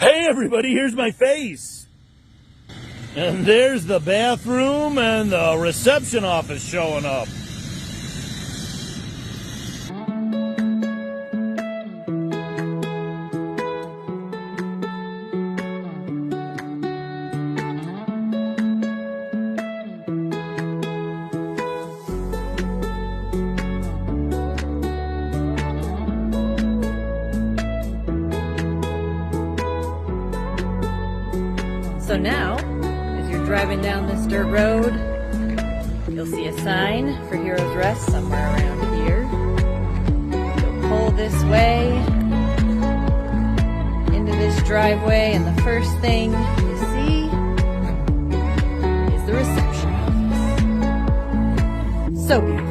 Hey everybody, here's my face. And there's the bathroom and the reception office showing up. So now, as you're driving down this dirt road, you'll see a sign for Heroes Rest somewhere around here. You'll pull this way into this driveway, and the first thing you see is the reception office. So beautiful.